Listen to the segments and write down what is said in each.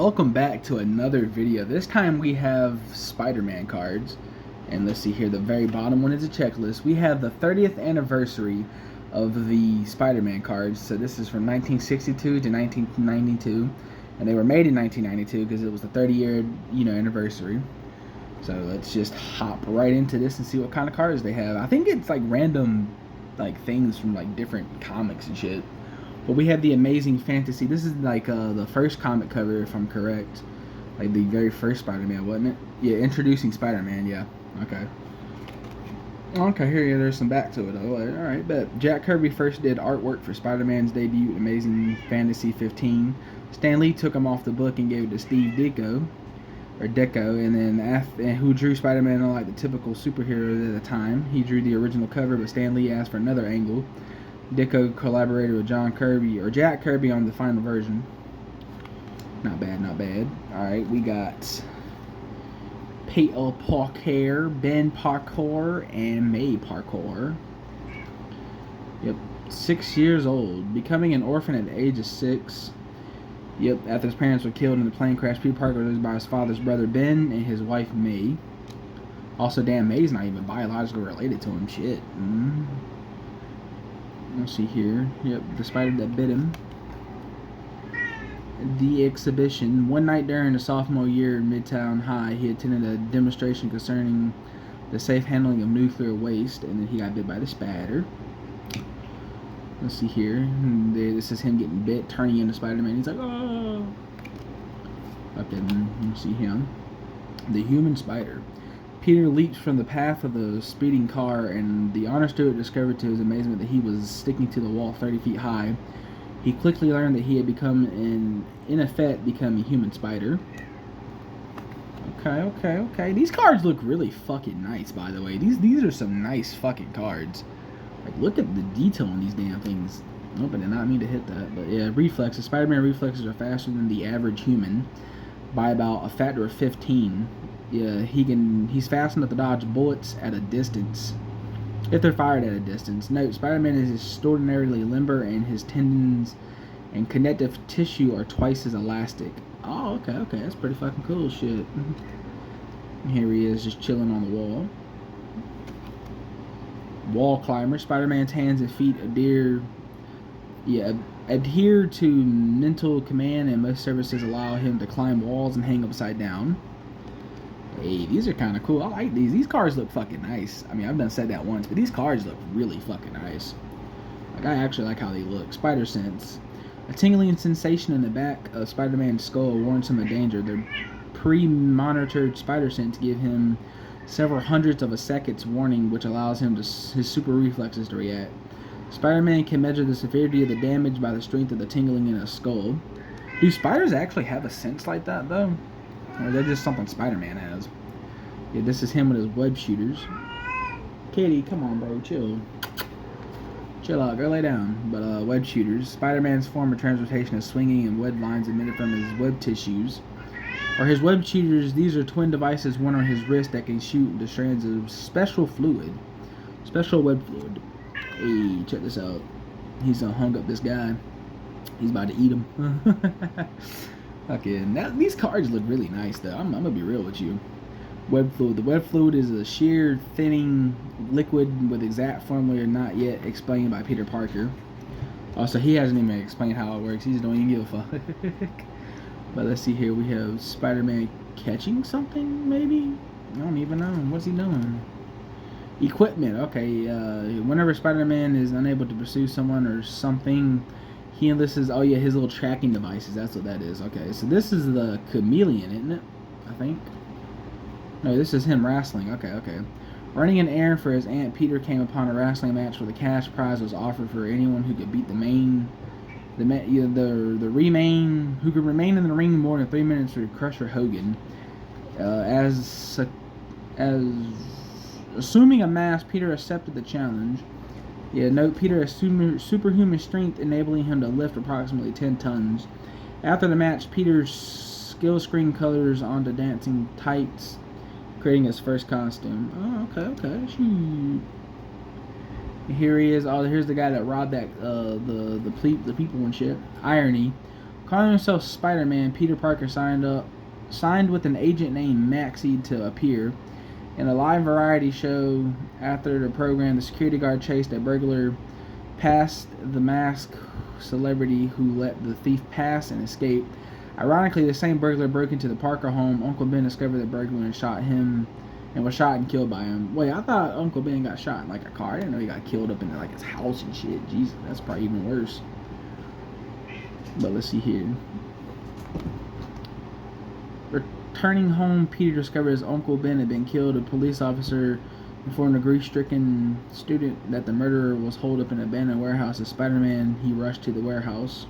welcome back to another video. This time we have Spider-Man cards. And let's see here, the very bottom one is a checklist. We have the 30th anniversary of the Spider-Man cards. So this is from 1962 to 1992. And they were made in 1992 because it was the 30-year, anniversary. So let's just hop right into this and see what kind of cards they have. I think it's like random things from different comics and shit. But we have the Amazing Fantasy. This is the first comic cover, if I'm correct. Like the very first Spider-Man, wasn't it? Yeah, introducing Spider-Man, yeah. Okay. Okay, here, there's some back to it, though. Alright, but Jack Kirby first did artwork for Spider-Man's debut, Amazing Fantasy 15. Stan Lee took him off the book and gave it to Steve Ditko, and then who drew Spider-Man like the typical superhero at the time. He drew the original cover, but Stan Lee asked for another angle. Ditko collaborated with Jack Kirby on the final version. Not bad, not bad. Alright, we got Peter Parker, Ben Parker, and May Parker. Yep, 6 years old. Becoming an orphan at the age of 6. Yep, after his parents were killed in the plane crash, Peter Parker was raised by his father's brother Ben and his wife May. Also, damn, May's not even biologically related to him. Shit. Let's see here. Yep, the spider that bit him. The exhibition. One night during the sophomore year in Midtown High, he attended a demonstration concerning the safe handling of nuclear waste, and then he got bit by the spider. Let's see here. This is him getting bit, turning into Spider-Man. He's like, oh. Up in, you see him. The human spider. Peter leaps from the path of the speeding car, and the honor student discovered to his amazement that he was sticking to the wall 30 feet high. He quickly learned that he had become in effect, become a human spider. Okay. These cards look really fucking nice, by the way. These are some nice fucking cards. Like, look at the detail on these damn things. Nope, I did not mean to hit that. But yeah, reflexes. Spider-Man reflexes are faster than the average human by about a factor of 15. Yeah, he's fast enough to dodge bullets at a distance, if they're fired at a distance. Note, Spider-Man is extraordinarily limber, and his tendons and connective tissue are twice as elastic. Oh, okay, that's pretty fucking cool shit. Here he is, just chilling on the wall. Wall climber. Spider-Man's hands and feet adhere to mental command, and most services allow him to climb walls and hang upside down. Hey, these are kind of cool. I like these. These cards look fucking nice. I mean, I've done said that once, but these cards look really fucking nice. Like, I actually like how they look. Spider sense. A tingling sensation in the back of Spider-Man's skull warns him of danger. The pre-monitored spider sense give him several hundredths of a second's warning, which allows him his super reflexes to react. Spider-Man can measure the severity of the damage by the strength of the tingling in his skull. Do spiders actually have a sense like that, though? Or is that just something Spider-Man has? Yeah, this is him with his web shooters. Kitty, come on, bro, chill. Chill out, go lay down. But, web shooters. Spider-Man's form of transportation is swinging and web lines emitted from his web tissues. Or his web shooters, these are twin devices, one on his wrist that can shoot the strands of special fluid. Special web fluid. Hey, check this out. He's hung up this guy. He's about to eat him. Okay, now these cards look really nice, though. I'm gonna be real with you. Web fluid. The web fluid is a sheer, thinning liquid with exact formula not yet explained by Peter Parker. Also, he hasn't even explained how it works. He just don't even give a fuck. But let's see here. We have Spider-Man catching something, maybe? I don't even know. What's he doing? Equipment. Okay, whenever Spider-Man is unable to pursue someone or something, he enlists his little tracking devices. That's what that is. Okay, so this is the chameleon, isn't it? I think. No, this is him wrestling. Okay. Running an errand for his aunt, Peter came upon a wrestling match where the cash prize was offered for anyone who could beat who could remain in the ring more than 3 minutes for Crusher Hogan. As assuming a mask, Peter accepted the challenge. Yeah, note Peter has superhuman strength, enabling him to lift approximately 10 tons. After the match, Peter's skill screen colors onto dancing tights, creating his first costume. Oh, okay. Shoot. Here he is. Oh, here's the guy that robbed that the people and shit. Irony. Calling himself Spider-Man, Peter Parker signed with an agent named Maxie to appear in a live variety show. After the program, the security guard chased a burglar past the masked celebrity who let the thief pass and escape. Ironically, the same burglar broke into the Parker home. Uncle Ben discovered the burglar and was shot and killed by him. Wait, I thought Uncle Ben got shot in like a car. I didn't know he got killed up in like his house and shit. Jesus, that's probably even worse. But let's see here. Returning home, Peter discovered his Uncle Ben had been killed. A police officer informed a grief-stricken student that the murderer was holed up in an abandoned warehouse. As Spider-Man, he rushed to the warehouse.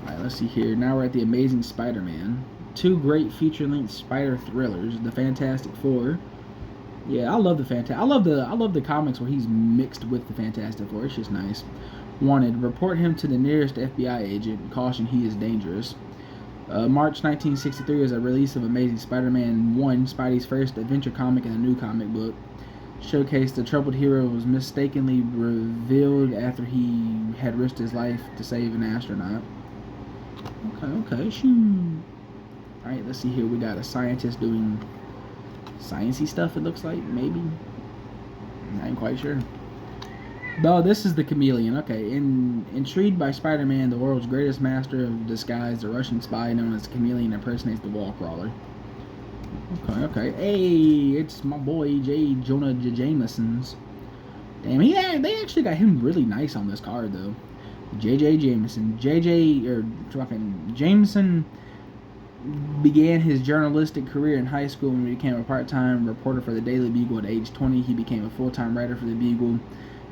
Alright, let's see here. Now we're at the Amazing Spider-Man. 2 great feature-length spider thrillers. The Fantastic Four. Yeah, I love the I love the comics where he's mixed with the Fantastic Four. It's just nice. Wanted. Report him to the nearest FBI agent. Caution, he is dangerous. March 1963 is a release of Amazing Spider-Man 1, Spidey's first adventure comic in a new comic book. Showcased the troubled hero was mistakenly revealed after he had risked his life to save an astronaut. Okay, shoot. Alright, let's see here. We got a scientist doing sciencey stuff, it looks like, maybe. I ain't quite sure. No, this is the Chameleon. Okay, intrigued by Spider-Man, the world's greatest master of disguise, the Russian spy known as Chameleon impersonates the wall crawler. Okay. Hey, it's my boy J. Jonah Jameson's. Damn, they actually got him really nice on this card though. J.J. Jameson. Jameson began his journalistic career in high school when he became a part-time reporter for the Daily Bugle. At age 20, he became a full-time writer for the Bugle,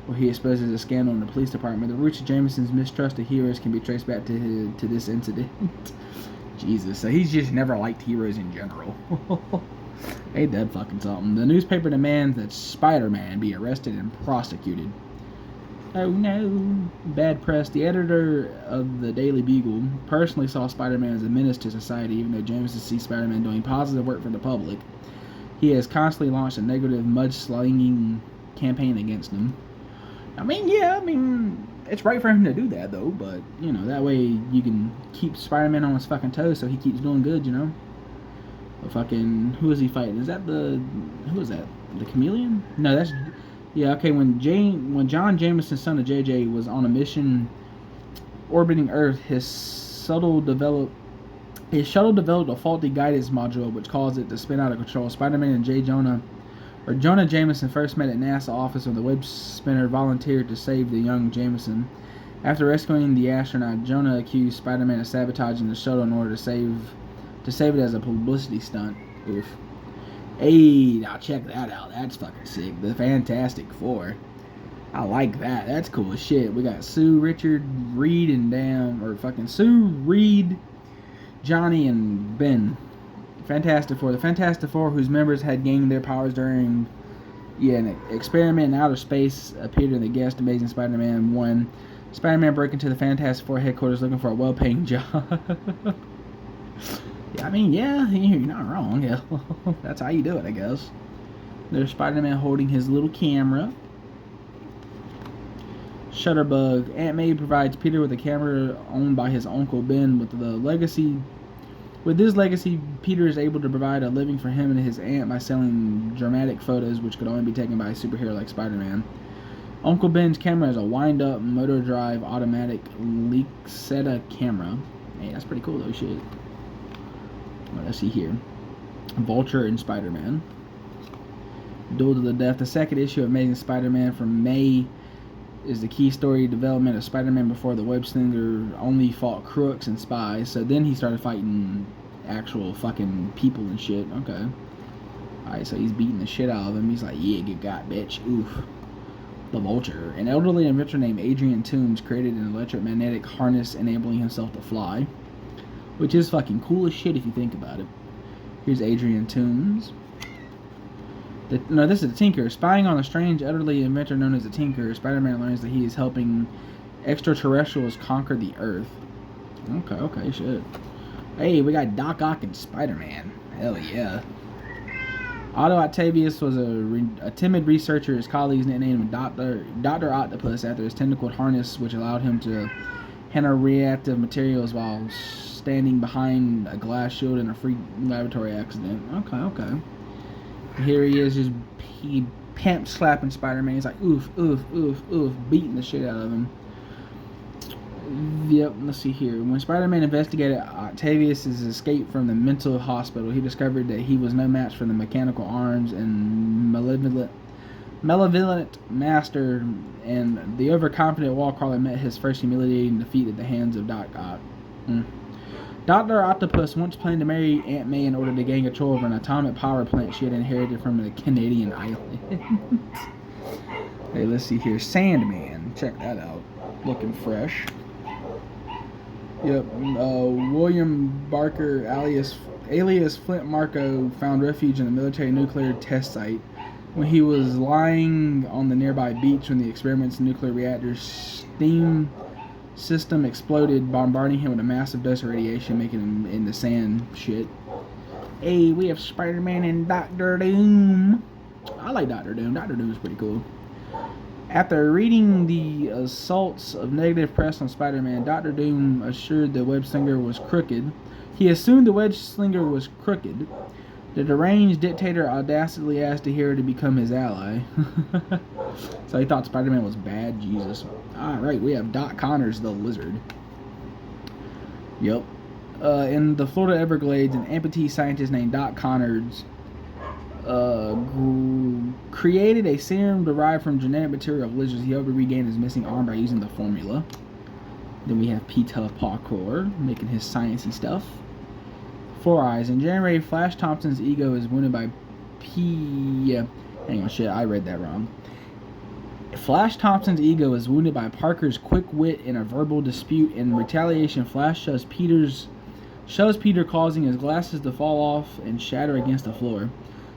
where he exposes a scandal in the police department. The roots of Jameson's mistrust of heroes can be traced back to this incident. Jesus, so he's just never liked heroes in general. Ain't that fucking something? The newspaper demands that Spider-Man be arrested and prosecuted. Oh no. Bad press. The editor of the Daily Bugle personally saw Spider-Man as a menace to society, even though Jameson sees Spider-Man doing positive work for the public. He has constantly launched a negative mudslinging campaign against him. I mean, it's right for him to do that, though, but, you know, that way you can keep Spider-Man on his fucking toes so he keeps doing good, you know? But fucking, who is he fighting? Is that who is that? The Chameleon? No, that's, yeah, okay, when John Jameson, son of JJ, was on a mission orbiting Earth, his shuttle developed a faulty guidance module, which caused it to spin out of control. Spider-Man and Jonah Jameson first met at NASA office when the web spinner volunteered to save the young Jameson. After rescuing the astronaut, Jonah accused Spider-Man of sabotaging the shuttle in order to save it as a publicity stunt. Oof. Hey, now check that out. That's fucking sick. The Fantastic Four. I like that. That's cool as shit. We got Sue, Richard, Reed, Sue, Reed, Johnny, and Ben. Fantastic Four. The Fantastic Four, whose members had gained their powers during an experiment in outer space, appeared in the guest Amazing Spider-Man 1. Spider-Man broke into the Fantastic Four headquarters looking for a well-paying job. I mean, yeah, you're not wrong. Yeah. That's how you do it, I guess. There's Spider-Man holding his little camera. Shutterbug. Aunt May provides Peter with a camera owned by his Uncle Ben. With this legacy, Peter is able to provide a living for him and his aunt by selling dramatic photos, which could only be taken by a superhero like Spider-Man. Uncle Ben's camera is a wind-up, motor-drive, automatic Lexetta camera. Hey, that's pretty cool, though, shit. Well, let's see here. Vulture and Spider-Man. Duel to the Death. The second issue of Amazing Spider-Man from May is the key story development of Spider-Man before the web slinger only fought crooks and spies. So then he started fighting actual fucking people and shit. Okay. Alright, so he's beating the shit out of him. He's like, yeah, get got, bitch. Oof. The Vulture. An elderly inventor named Adrian Toomes created an electromagnetic harness enabling himself to fly. Which is fucking cool as shit if you think about it. Here's Adrian Toomes. This is the Tinker. Spying on a strange, elderly inventor known as the Tinker, Spider-Man learns that he is helping extraterrestrials conquer the Earth. Okay, shit. Hey, we got Doc Ock and Spider-Man. Hell yeah. Otto Octavius was a timid researcher. His colleagues nicknamed him Dr. Octopus after his tentacled harness, which allowed him to handle reactive materials while standing behind a glass shield in a freak laboratory accident. Okay. Here he is, just pimp slapping Spider-Man. He's like, oof, beating the shit out of him. Yep, let's see here. When Spider-Man investigated Octavius' escape from the mental hospital, he discovered that he was no match for the mechanical arms and malevolent master, and the overconfident wall crawler met his first humiliating defeat at the hands of Dr. Octopus once planned to marry Aunt May in order to gain control of an atomic power plant she had inherited from the Canadian island. Hey, let's see here. Sandman. Check that out. Looking fresh. Yep. William Barker, alias Flint Marco, found refuge in a military nuclear test site when he was lying on the nearby beach when the experiment's nuclear reactor's steam system exploded, bombarding him with a massive dose of radiation, making him into sand shit. Hey, we have Spider-Man and Dr. Doom. I like Dr. Doom. Dr. Doom is pretty cool. After reading the assaults of negative press on Spider-Man, Dr. Doom assured the web slinger was crooked. He assumed the web slinger was crooked. The deranged dictator audaciously asked the hero to become his ally. So he thought Spider-Man was bad. Jesus. Alright, we have Doc Connors, the lizard. Yep. In the Florida Everglades, an amputee scientist named Doc Connors created a serum derived from genetic material of lizards. He hoped to regain his missing arm by using the formula. Then we have Peter Parker making his sciencey stuff. 4 Eyes. In January, Flash Thompson's ego is wounded by hang on, shit, I read that wrong. Flash Thompson's ego is wounded by Parker's quick wit in a verbal dispute. In retaliation, Flash shows Peter, causing his glasses to fall off and shatter against the floor.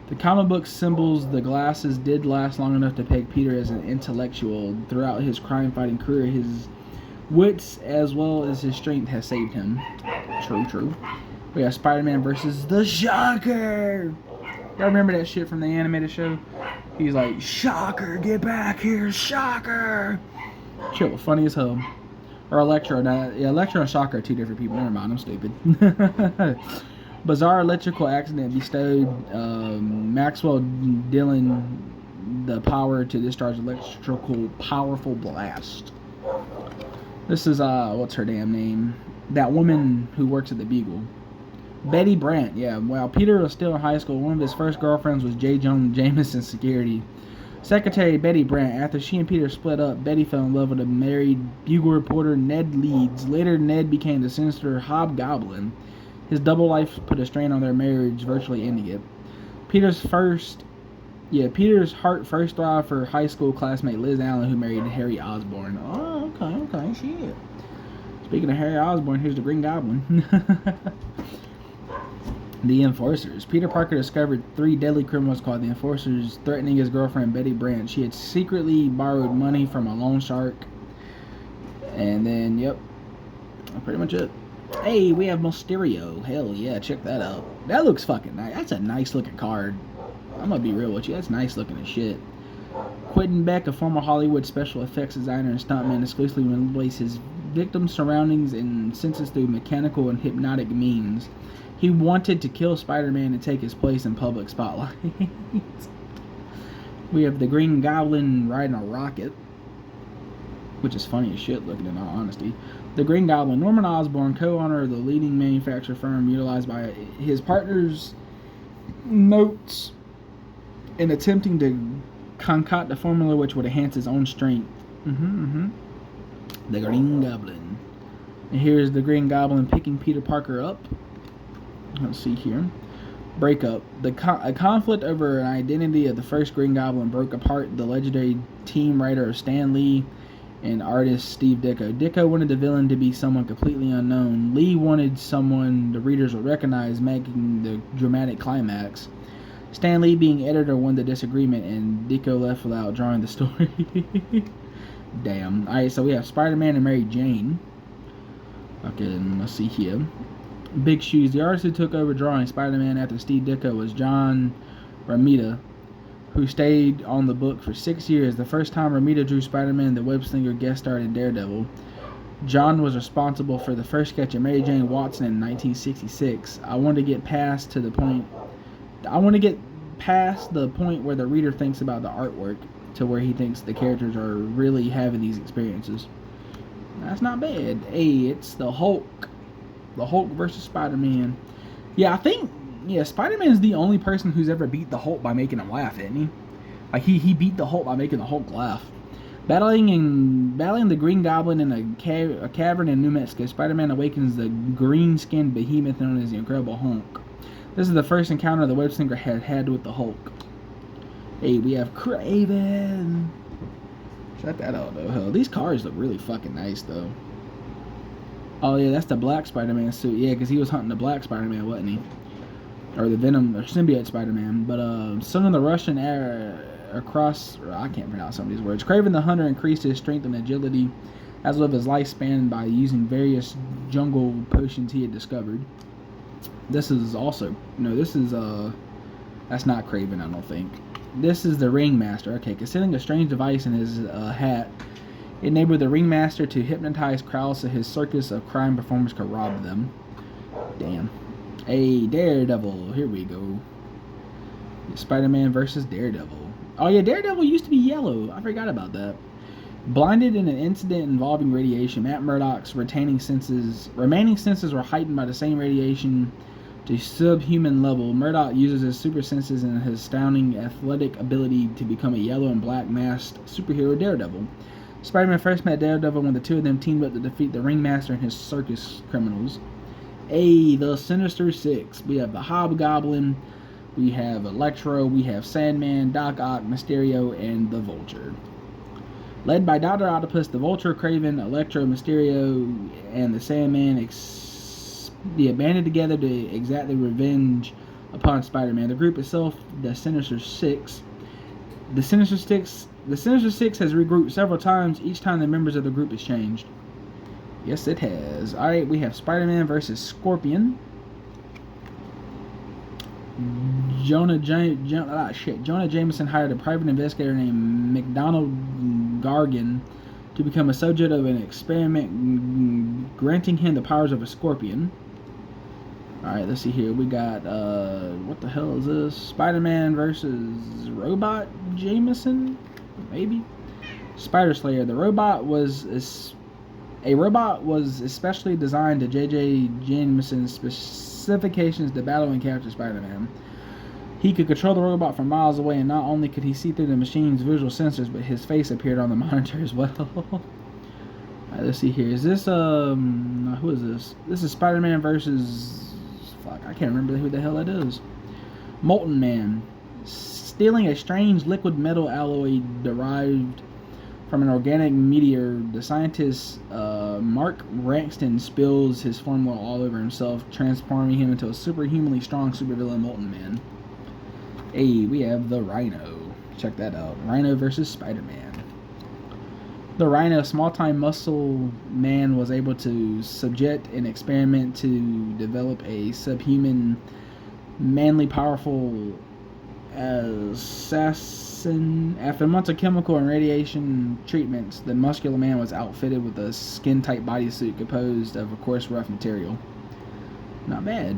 The comic book symbols the glasses did last long enough to peg Peter as an intellectual. Throughout his crime-fighting career, his wits as well as his strength has saved him. True. We have Spider-Man versus the Shocker. Y'all remember that shit from the animated show? He's like, Shocker, get back here, Shocker. Shit was funny as hell. Or Electro. Electro and Shocker are two different people. Never mind, I'm stupid. Bizarre electrical accident bestowed Maxwell Dillon the power to discharge electrical powerful blast. This is, what's her damn name? That woman who works at the Beagle. Betty Brant, yeah. While Peter was still in high school, one of his first girlfriends was J. Jonah Jameson security secretary Betty Brant. After she and Peter split up, Betty fell in love with a married Bugle reporter Ned Leeds. Later, Ned became the sinister Hobgoblin. His double life put a strain on their marriage, virtually ending it. Peter's heart first throbbed for high school classmate Liz Allen, who married Harry Osborn. Oh, okay, shit. Speaking of Harry Osborn, here's the Green Goblin. The Enforcers. Peter Parker discovered 3 deadly criminals called the Enforcers threatening his girlfriend Betty Brant. She had secretly borrowed money from a loan shark. And then, yep, pretty much it. Hey, we have Mysterio. Hell yeah, check that out. That looks fucking nice. That's a nice looking card. I'm gonna be real with you. That's nice looking as shit. Quentin Beck, a former Hollywood special effects designer and stuntman, exclusively manipulates his victims' surroundings and senses through mechanical and hypnotic means. He wanted to kill Spider-Man and take his place in public spotlight. We have the Green Goblin riding a rocket, which is funny as shit looking in all honesty. The Green Goblin, Norman Osborn, co-owner of the leading manufacturing firm utilized by his partner's notes in attempting to concoct a formula which would enhance his own strength. The Green Goblin. And here's the Green Goblin picking Peter Parker up. Let's see here. Breakup. A conflict over an identity of the first Green Goblin broke apart the legendary team writer of Stan Lee and artist Steve Ditko. Ditko wanted the villain to be someone completely unknown. Lee wanted someone the readers would recognize, making the dramatic climax. Stan Lee, being editor, won the disagreement, and Ditko left without drawing the story. Damn. Alright, so we have Spider-Man and Mary Jane. Okay, let's see here. Big shoes. The artist who took over drawing Spider-Man after Steve Ditko was John Romita, who stayed on the book for 6 years. The first time Romita drew Spider-Man, the web slinger guest starred in Daredevil. John was responsible for the first sketch of Mary Jane Watson in 1966. I want to get past the point where the reader thinks about the artwork to where he thinks the characters are really having these experiences. That's not bad. Hey, it's the Hulk. The Hulk versus Spider-Man. Yeah, I think Spider-Man is the only person who's ever beat the Hulk by making him laugh, isn't he? Like he beat the Hulk by making the Hulk laugh. Battling the Green Goblin in a cavern in New Mexico, Spider-Man awakens the green-skinned behemoth known as the Incredible Hulk. This is the first encounter the web slinger had with the Hulk. Hey, we have Kraven. Check that out, though. Hell, these cars look really fucking nice, though. Oh, yeah, that's the black Spider-Man suit. Yeah, because he was hunting the black Spider-Man, wasn't he? Or the Venom, or symbiote Spider-Man. But, son of the Russian air across... I can't pronounce some of these words. Kraven the Hunter increased his strength and agility as well as his lifespan by using various jungle potions he had discovered. This is also... No, this is, that's not Kraven, I don't think. This is the Ringmaster. Okay, concealing a strange device in his hat, it enabled the Ringmaster to hypnotize crowds so his circus of crime performers could rob them. Damn. Hey, Daredevil. Here we go. Spider-Man versus Daredevil. Oh yeah, Daredevil used to be yellow. I forgot about that. Blinded in an incident involving radiation, Matt Murdock's remaining senses were heightened by the same radiation to subhuman level. Murdock uses his super senses and his astounding athletic ability to become a yellow and black masked superhero Daredevil. Spider-Man first met Daredevil when the two of them teamed up to defeat the Ringmaster and his circus criminals. The Sinister Six. We have the Hobgoblin, we have Electro, we have Sandman, Doc Ock, Mysterio, and the Vulture. Led by Dr. Octopus, the Vulture, Kraven, Electro, Mysterio, and the Sandman they banded together to exact their revenge upon Spider-Man. The group itself, the Sinister Six. The Sinister Six has regrouped several times. Each time the members of the group has changed. Yes, it has. Alright, we have Spider-Man versus Scorpion. Jonah Jameson hired a private investigator named McDonald Gargan to become a subject of an experiment granting him the powers of a scorpion. Alright, let's see here. We got, what the hell is this? Spider-Man versus Robot Jameson? Maybe? Spider Slayer. The robot was especially designed to J.J. Jameson's specifications to battle and capture Spider-Man. He could control the robot from miles away, and not only could he see through the machine's visual sensors, but his face appeared on the monitor as well. Alright, let's see here. Is this, who is this? This is Spider-Man versus... Fuck, I can't remember who the hell that is. Molten Man. Stealing a strange liquid metal alloy derived from an organic meteor, the scientist Mark Rankston spills his formula all over himself, transforming him into a superhumanly strong supervillain Molten Man. We have the Rhino. Check that out. Rhino versus Spider-Man. The Rhino, small-time muscle man, was able to subject an experiment to develop a subhuman, manly, powerful assassin. After months of chemical and radiation treatments, the muscular man was outfitted with a skin-tight bodysuit composed of coarse, rough material. Not bad.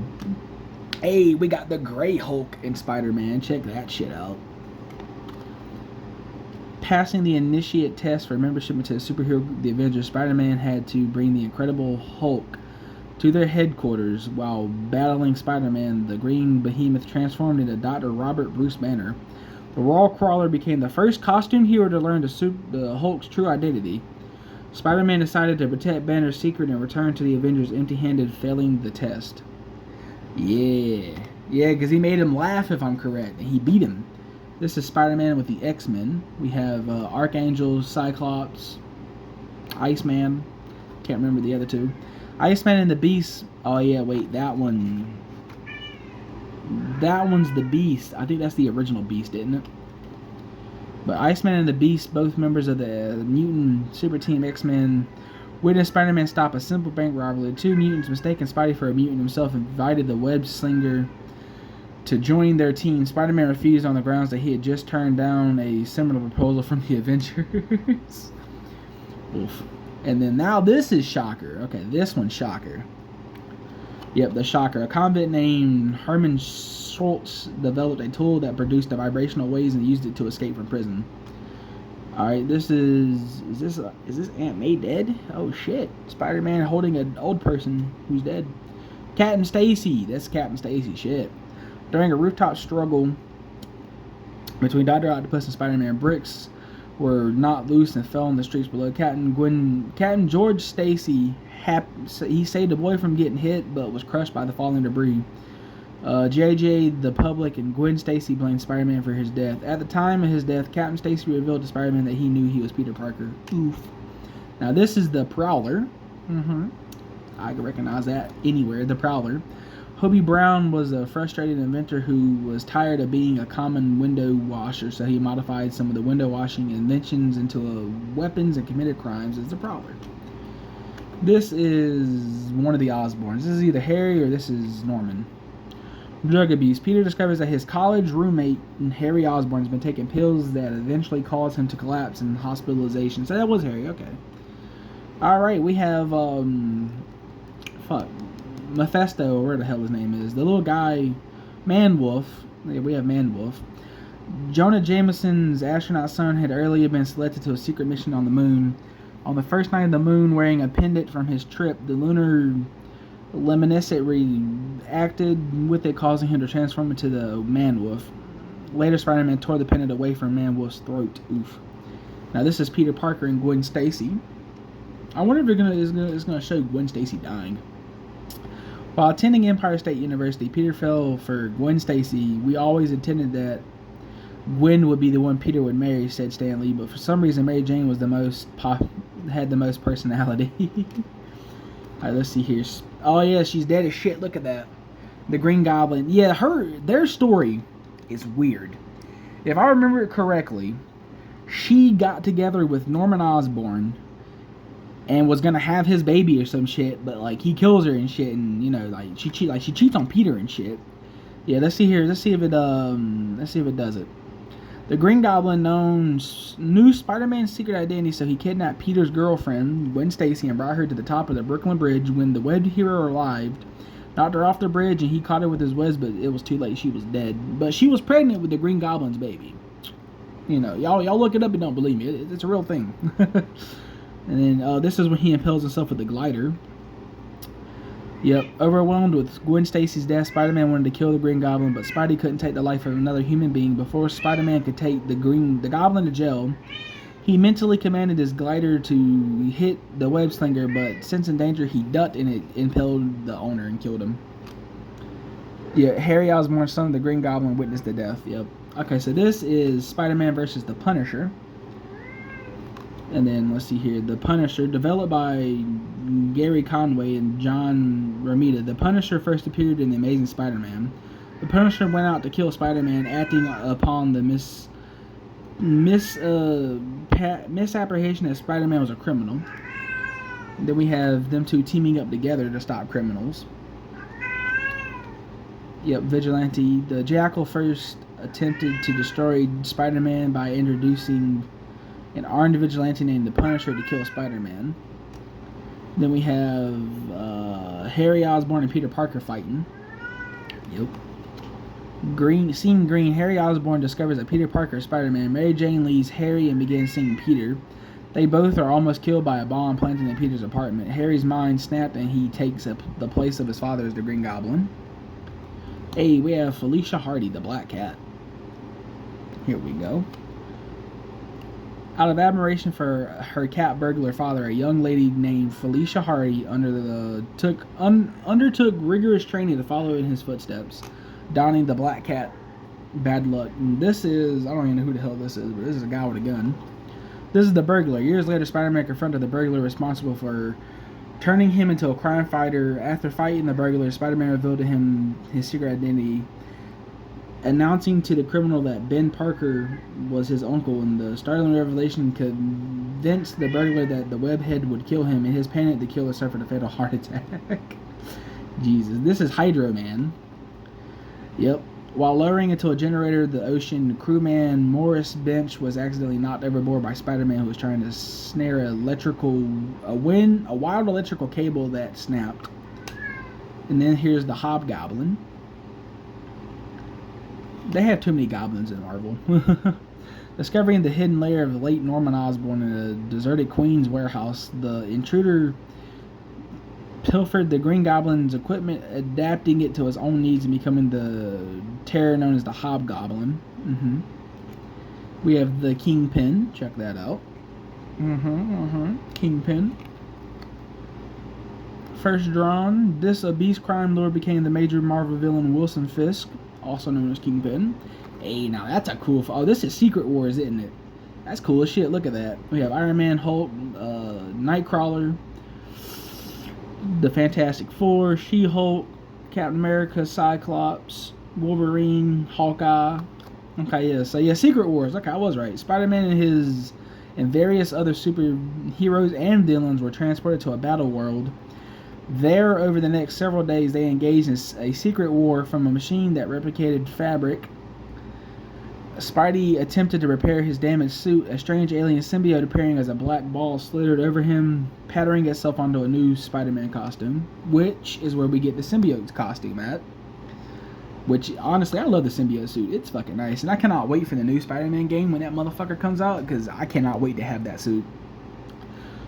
We got the Grey Hulk in Spider-Man. Check that shit out. Passing the initiate test for membership into the superhero group, the Avengers, Spider-Man had to bring the Incredible Hulk to their headquarters. While battling Spider-Man, the Green Behemoth transformed into Dr. Robert Bruce Banner. The Wall Crawler became the first costume hero to learn the Hulk's true identity. Spider-Man decided to protect Banner's secret and return to the Avengers empty-handed, failing the test. Yeah, because he made him laugh, if I'm correct, and he beat him. This is Spider-Man with the X-Men. We have Archangel, Cyclops, Iceman. Can't remember the other two. Iceman and the Beast. Oh yeah, wait, that one. That one's the Beast. I think that's the original Beast, isn't it? But Iceman and the Beast, both members of the mutant super team X-Men, witnessed Spider-Man stop a simple bank robbery. The two mutants, mistaken Spidey for a mutant himself, invited the web slinger to join their team. Spider-Man refused on the grounds that he had just turned down a similar proposal from the Avengers. Oof. And then now this is Shocker. Okay, this one's Shocker. Yep, the Shocker. A convict named Herman Schultz developed a tool that produced the vibrational waves and used it to escape from prison. Alright, this is this Aunt May dead? Oh shit. Spider-Man holding an old person who's dead. Captain Stacy. That's Captain Stacy. Shit. During a rooftop struggle between Dr. Octopus and Spider-Man, bricks were not loose and fell in the streets below. Captain George Stacy, he saved the boy from getting hit, but was crushed by the falling debris. JJ, the public, and Gwen Stacy blamed Spider-Man for his death. At the time of his death, Captain Stacy revealed to Spider-Man that he knew he was Peter Parker. Oof. Now this is the Prowler. I can recognize that anywhere. The Prowler. Hobie Brown was a frustrated inventor who was tired of being a common window washer, so he modified some of the window washing inventions into weapons and committed crimes as the Prowler. This is one of the Osborns. This is either Harry or this is Norman. Drug abuse. Peter discovers that his college roommate, Harry Osborn, has been taking pills that eventually cause him to collapse and hospitalization. So that was Harry, okay. Alright, we have, Mephisto, or where the hell his name is. The little guy, Man-Wolf. Yeah, we have Man-Wolf. Jonah Jameson's astronaut son had earlier been selected to a secret mission on the moon. On the first night of the moon, wearing a pendant from his trip, the lunar luminescent reacted with it, causing him to transform into the Man-Wolf. Later, Spider-Man tore the pendant away from Man-Wolf's throat. Oof. Now, this is Peter Parker and Gwen Stacy. I wonder if it's gonna show Gwen Stacy dying. While attending Empire State University, Peter fell for Gwen Stacy. We always intended that Gwen would be the one Peter would marry, said Stan Lee, but for some reason Mary Jane was had the most personality. Alright, let's see here. Oh yeah, she's dead as shit. Look at that. The Green Goblin. Yeah, their story is weird. If I remember it correctly, she got together with Norman Osborn and was gonna have his baby or some shit, but like he kills her and shit, and you know, like she cheats on Peter and shit. Yeah, let's see here. Let's see if it does it. The Green Goblin knew Spider-Man's secret identity, so he kidnapped Peter's girlfriend, Gwen Stacy, and brought her to the top of the Brooklyn Bridge. When the webbed hero arrived, knocked her off the bridge, and he caught her with his webs, but it was too late. She was dead. But she was pregnant with the Green Goblin's baby. You know, y'all look it up and don't believe me. It's a real thing. And then this is when he impales himself with the glider. Yep, overwhelmed with Gwen Stacy's death, Spider-Man wanted to kill the Green Goblin, but Spidey couldn't take the life of another human being. Before Spider-Man could take the Goblin to jail, he mentally commanded his glider to hit the web slinger, but sensing danger, he ducked and it impaled the owner and killed him. Yeah, Harry Osborn, son of the Green Goblin, witnessed the death. Yep. Okay, so this is Spider-Man versus the Punisher. And then, let's see here, The Punisher, developed by Gary Conway and John Romita. The Punisher first appeared in The Amazing Spider-Man. The Punisher went out to kill Spider-Man, acting upon the misapprehension that Spider-Man was a criminal. Then we have them two teaming up together to stop criminals. Yep, Vigilante. The Jackal first attempted to destroy Spider-Man by introducing an armed vigilante named the Punisher to kill Spider-Man. Then we have Harry Osborn and Peter Parker fighting. Yep. Seeing green, Harry Osborn discovers that Peter Parker is Spider-Man. Mary Jane leaves Harry and begins seeing Peter. They both are almost killed by a bomb planted in Peter's apartment. Harry's mind snapped and he takes up the place of his father as the Green Goblin. Hey, we have Felicia Hardy, the Black Cat. Here we go. Out of admiration for her cat burglar father, a young lady named Felicia Hardy undertook rigorous training to follow in his footsteps, donning the Black Cat bad luck. And this is, I don't even know who the hell this is, but this is a guy with a gun. This is the burglar. Years later, Spider-Man confronted the burglar responsible for turning him into a crime fighter. After fighting the burglar, Spider-Man revealed to him his secret identity, announcing to the criminal that Ben Parker was his uncle, and the startling revelation convinced the burglar that the webhead would kill him. In his panic, the killer suffered a fatal heart attack. Jesus, this is Hydro Man. Yep. While lowering into a generator, the ocean crewman Morris Bench was accidentally knocked overboard by Spider-Man, who was trying to snare a wild electrical cable that snapped. And then here's the Hobgoblin. They have too many goblins in Marvel. Discovering the hidden lair of the late Norman Osborn in a deserted Queen's warehouse, the intruder pilfered the Green Goblin's equipment, adapting it to his own needs and becoming the terror known as the Hobgoblin. We have the Kingpin. Check that out. Kingpin. First drawn, this beast crime lord became the major Marvel villain Wilson Fisk, also known as Kingpin. Hey, now that's a cool... Oh, this is Secret Wars, isn't it? That's cool as shit. Look at that. We have Iron Man, Hulk, Nightcrawler, the Fantastic Four, She-Hulk, Captain America, Cyclops, Wolverine, Hawkeye. Okay, yeah. So, yeah, Secret Wars. Okay, I was right. Spider-Man and various other superheroes and villains were transported to a battle world. There, over the next several days, they engaged in a secret war from a machine that replicated fabric. Spidey attempted to repair his damaged suit. A strange alien symbiote appearing as a black ball slithered over him, patterning itself onto a new Spider-Man costume, which is where we get the symbiote's costume at. Which, honestly, I love the symbiote suit. It's fucking nice. And I cannot wait for the new Spider-Man game when that motherfucker comes out, because I cannot wait to have that suit.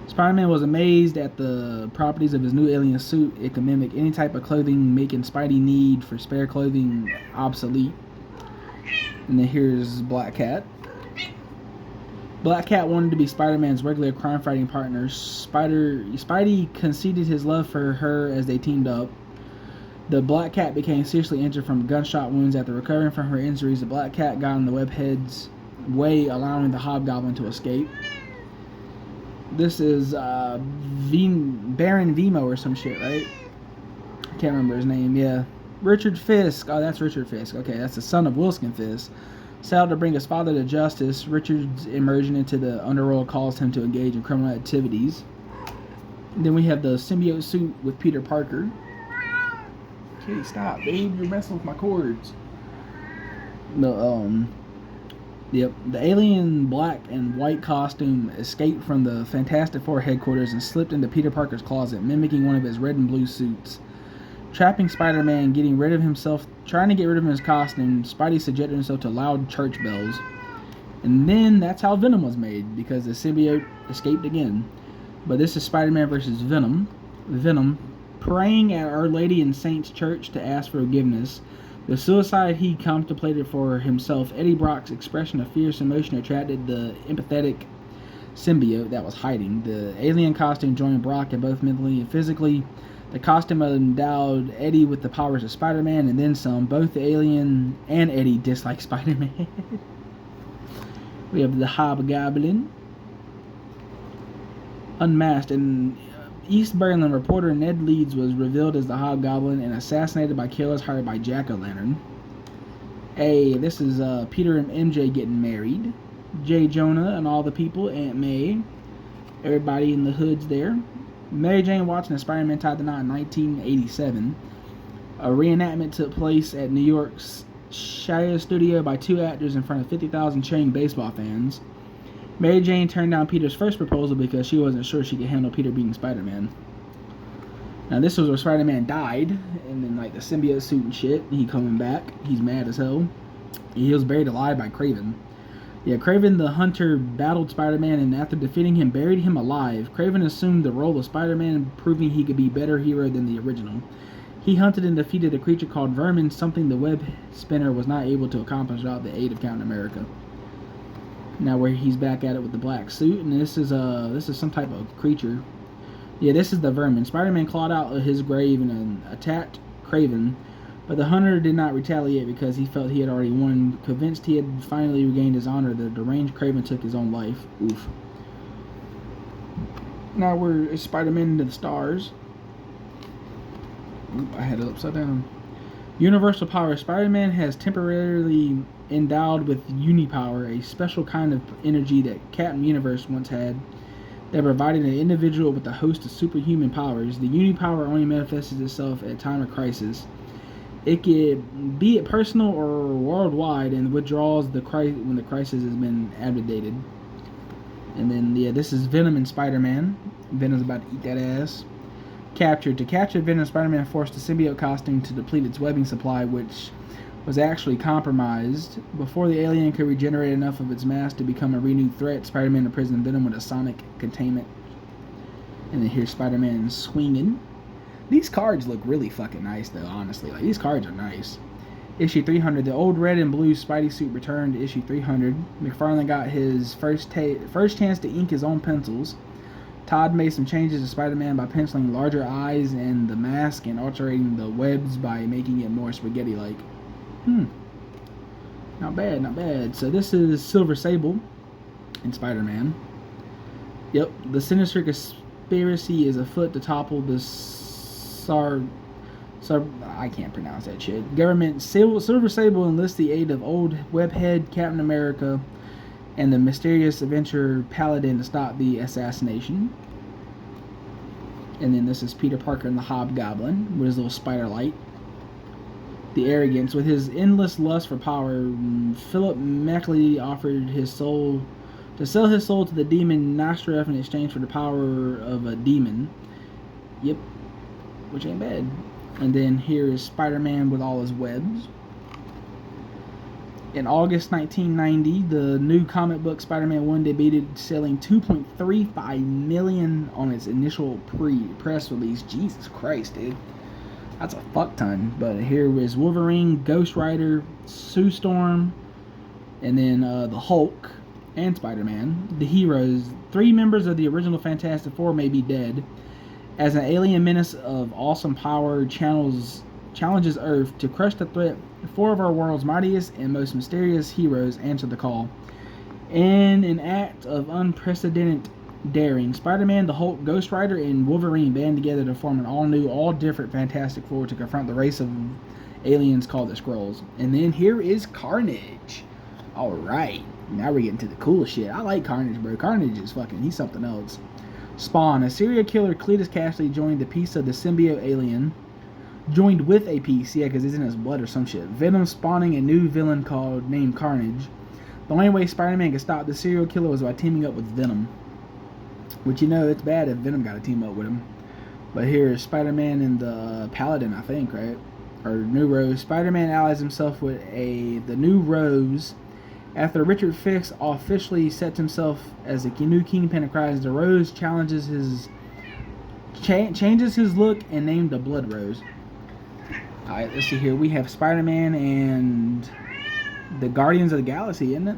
Spider-Man was amazed at the properties of his new alien suit. It could mimic any type of clothing, making Spidey need for spare clothing obsolete. And then here's Black Cat. Black Cat wanted to be Spider-Man's regular crime-fighting partner. Spidey conceded his love for her as they teamed up. The Black Cat became seriously injured from gunshot wounds. After recovering from her injuries, the Black Cat got in the Webhead's way, allowing the Hobgoblin to escape. This is Baron Vemo or some shit, right? I can't remember his name, yeah. Richard Fisk. Oh, that's Richard Fisk. Okay, that's the son of Wilson Fisk. Set out to bring his father to justice, Richard's immersion into the underworld caused him to engage in criminal activities. And then we have the symbiote suit with Peter Parker. Okay, stop, babe. You're messing with my cords. The alien black and white costume escaped from the Fantastic Four headquarters and slipped into Peter Parker's closet, mimicking one of his red and blue suits. Trapping Spider-Man, trying to get rid of his costume, Spidey subjected himself to loud church bells. And then that's how Venom was made, because the symbiote escaped again. But this is Spider-Man versus Venom. Venom, praying at Our Lady and Saints Church to ask for forgiveness. The suicide he contemplated for himself, Eddie Brock's expression of fierce emotion attracted the empathetic symbiote that was hiding. The alien costume joined Brock, and both mentally and physically. The costume endowed Eddie with the powers of Spider-Man, and then some. Both the alien and Eddie dislike Spider-Man. We have the Hobgoblin. Unmasked. And East Berlin reporter Ned Leeds was revealed as the Hobgoblin and assassinated by killers hired by Jack-O-Lantern. Hey, this is Peter and MJ getting married. J. Jonah and all the people. Aunt May. Everybody in the hoods there. Mary Jane Watson and Spider-Man tied the knot in 1987. A reenactment took place at New York's Shire Studio by two actors in front of 50,000 cheering baseball fans. Mary Jane turned down Peter's first proposal because she wasn't sure she could handle Peter being Spider-Man. Now this was where Spider-Man died, and then like the symbiote suit and shit. He coming back. He's mad as hell. He was buried alive by Kraven. Yeah, Kraven the Hunter battled Spider-Man, and after defeating him, buried him alive. Kraven assumed the role of Spider-Man, proving he could be a better hero than the original. He hunted and defeated a creature called Vermin, something the web spinner was not able to accomplish without the aid of Captain America. Now where he's back at it with the black suit, and this is some type of creature. Yeah, this is the Vermin. Spider-Man clawed out of his grave and attacked Kraven. But the Hunter did not retaliate because he felt he had already won. Convinced he had finally regained his honor, the deranged Kraven took his own life. Oof. Now we're Spider-Man into the stars. Oop, I had it upside down. Universal power. Spider-Man has temporarily endowed with Unipower, a special kind of energy that Captain Universe once had that provided an individual with a host of superhuman powers. The Unipower only manifests itself at time of crisis. It could be it personal or worldwide, and withdraws when the crisis has been abdicated. And then yeah, this is Venom and Spider-Man. Venom's about to eat that ass. Captured. To capture Venom, Spider-Man forced the symbiote costume to deplete its webbing supply, which was actually compromised. Before the alien could regenerate enough of its mass to become a renewed threat, Spider-Man imprisoned Venom with a sonic containment. And then here's Spider-Man swinging. These cards look really fucking nice, though, honestly. Like, these cards are nice. Issue 300. The old red and blue Spidey suit returned to issue 300. McFarlane got his first chance to ink his own pencils. Todd made some changes to Spider-Man by penciling larger eyes and the mask and altering the webs by making it more spaghetti-like. Not bad, not bad. So this is Silver Sable in Spider-Man. Yep, the sinister conspiracy is afoot to topple the I can't pronounce that shit. Government. Silver Sable enlists the aid of old webhead Captain America and the mysterious adventurer Paladin to stop the assassination. And then this is Peter Parker and the Hobgoblin with his little spider light. The arrogance. With his endless lust for power, Philip Mackley offered his soul to sell his soul to the demon Nostraf in exchange for the power of a demon. Yep, which ain't bad. And then here is Spider-Man with all his webs. In August 1990, the new comic book Spider-Man 1 debuted, selling 2.35 million on its initial press release. Jesus Christ, dude. That's a fuck ton. But here is Wolverine, Ghost Rider, Sue Storm, and then the Hulk and Spider-Man. The heroes. 3 members of the original Fantastic Four may be dead. As an alien menace of awesome power challenges Earth to crush the threat, 4 of our world's mightiest and most mysterious heroes answer the call. In an act of unprecedented daring, Spider-Man, the Hulk, Ghost Rider, and Wolverine band together to form an all-new, all-different Fantastic Four to confront the race of aliens called the Skrulls. And then here is Carnage. Alright, now we're getting to the cool shit. I like Carnage, bro. Carnage is he's something else. Spawn. A serial killer, Cletus Cassidy, joined a piece of the symbiote alien. Joined with a piece, yeah, because it's in his blood or some shit. Venom spawning a new villain named Carnage. The only way Spider-Man could stop the serial killer was by teaming up with Venom. Which, you know, it's bad if Venom got to team up with him. But here is Spider-Man and the Paladin, I think, right? Or New Rose. Spider-Man allies himself with the New Rose. After Richard Fix officially sets himself as the new Kingpin of Crisis, the Rose changes his look and named the Blood Rose. Alright, let's see here. We have Spider-Man and the Guardians of the Galaxy, isn't it?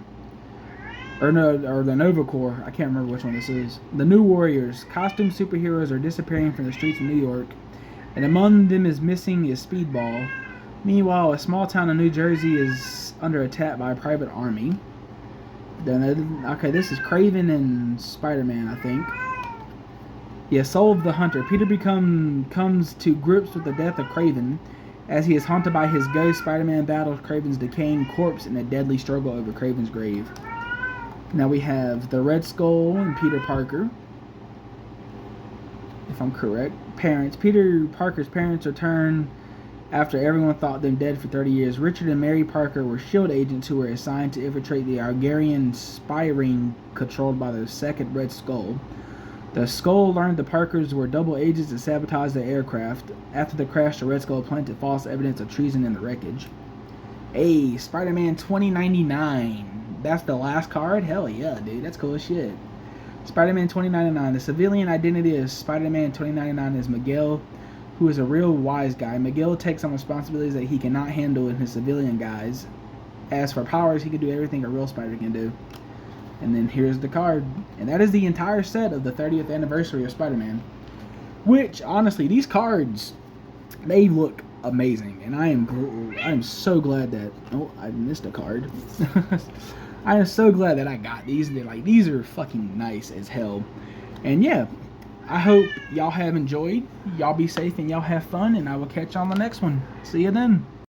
Or the Nova Corps. I can't remember which one this is. The New Warriors. Costume superheroes are disappearing from the streets of New York, and among them is missing is Speedball. Meanwhile, a small town in New Jersey is under attack by a private army. Then, okay, this is Kraven and Spider-Man, I think. Yeah, Soul of the Hunter. Peter comes to grips with the death of Kraven. As he is haunted by his ghost, Spider-Man battles Kraven's decaying corpse in a deadly struggle over Kraven's grave. Now we have the Red Skull and Peter Parker. If I'm correct. Parents. Peter Parker's parents return after everyone thought them dead for 30 years. Richard and Mary Parker were S.H.I.E.L.D. agents who were assigned to infiltrate the Argarian spy ring controlled by the second Red Skull. The Skull learned the Parkers were double agents and sabotaged their aircraft. After the crash, the Red Skull planted false evidence of treason in the wreckage. Hey, Spider-Man 2099. That's the last card? Hell yeah, dude. That's cool as shit. Spider-Man 2099. The civilian identity of Spider-Man 2099 is Miguel, who is a real wise guy. Miguel takes on responsibilities that he cannot handle in his civilian guise. As for powers, he can do everything a real Spider can do. And then here's the card. And that is the entire set of the 30th anniversary of Spider-Man. Which, honestly, these cards, they look amazing. And I am so glad that... Oh, I missed a card. I am so glad that I got these. These are fucking nice as hell. And yeah, I hope y'all have enjoyed. Y'all be safe and y'all have fun. And I will catch you on the next one. See you then.